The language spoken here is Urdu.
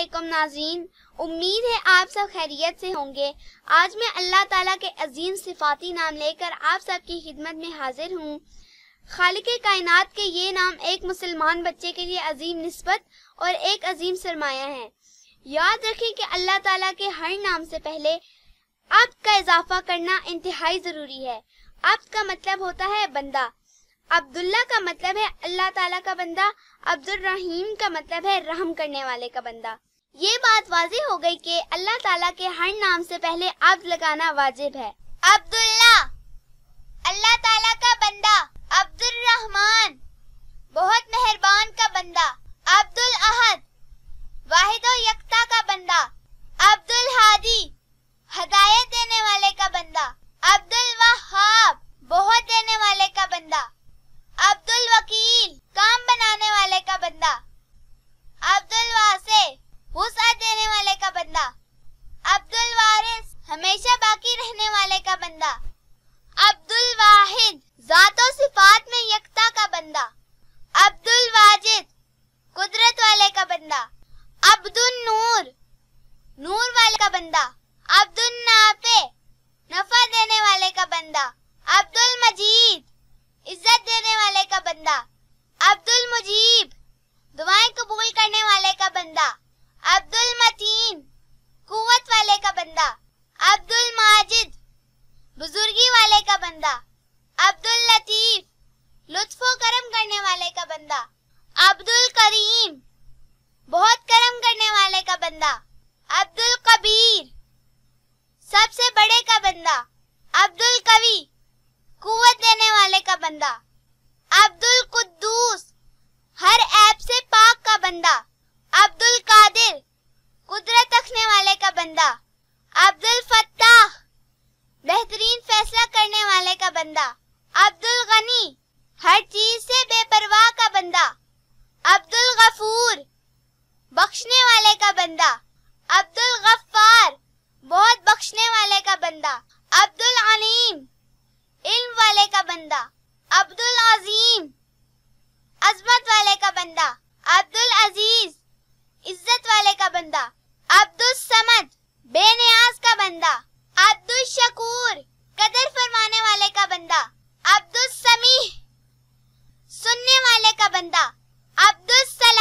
علیکم ناظرین، امید ہے آپ سب خیریت سے ہوں گے۔ آج میں اللہ تعالیٰ کے عظیم صفاتی نام لے کر آپ سب کی خدمت میں حاضر ہوں۔ خالق کائنات کے یہ نام ایک مسلمان بچے کے لیے عظیم نسبت اور ایک عظیم سرمایہ ہے۔ یاد رکھیں کہ اللہ تعالیٰ کے ہر نام سے پہلے عبد کا اضافہ کرنا انتہائی ضروری ہے۔ عبد کا مطلب ہوتا ہے بندہ۔ عبداللہ کا مطلب ہے اللہ تعالیٰ کا بندہ۔ عبد الرحیم کا مطلب ہے رحم کرنے والے کا بندہ۔ یہ بات واضح ہو گئی کہ اللہ تعالیٰ کے ہر نام سے پہلے عبد لگانا واجب ہے۔ عبداللہ، اللہ تعالیٰ کا بندہ۔ عبد الرحمن، بہت مہربان کا بندہ۔ عبد الاحد، واحد و یکتا کا بندہ۔ عبد الہادی، ہدایت دینے والے کا بندہ۔ عبد الوہاب، بہت دینے والے کا بندہ۔ عبد الوکیل، کام بنانے والے کا بندہ۔ عبد الواسع، وسعت دینے والے کا بندہ۔ عبد الوارث، ہمیشہ باقی رہنے والے کا بندہ۔ عبد الواحد، ذات و صفات میں یکتا کا بندہ۔ عبد الواجد، قدرت والے کا بندہ۔ عبد النور، نور والے کا بندہ۔ عبد النافع، نفع دینے والے کا بندہ۔ عبد المجید، عزت دینے والے کا بندہ۔ عبد المجیب، دعائیں قبول کرنے والے کا بندہ۔ عبد المتین، قوت والے کا بندہ۔ عبد الماجد، بزرگی والے کا بندہ۔ عبد اللطیف، لطف و کرم کرنے والے کا بندہ۔ عبد الکریم، بہت کرم کرنے والے کا بندہ۔ عبد القبیر، سب سے بڑے کا بندہ۔ عبد القوی، قوت دینے والے کا بندہ۔ عبد القدوس، ہر عیب سے پاک کا بندہ۔ عبد القادر، قدرت رکھنے والے کا بندہ۔ عبد الفتاح، بہترین فیصلہ کرنے والے کا بندہ۔ عبد الغنی، ہر چیز سے بے پرواہ کا بندہ۔ عبد الغفور، بخشنے والے کا بندہ۔ عبد الغفار، بہت بخشنے والے کا بندہ۔ عبد العلیم، علم والے کا بندہ۔ عبد العظیم، عظمت والے کا بندہ۔ عبد العزیز، عزت والے کا بندہ۔ عبد الصمد، بے نیاز کا بندہ۔ عبد الشکور، قدر فرمانے والے کا بندہ۔ عبد السمیع، سننے والے کا بندہ۔ عبد السلام،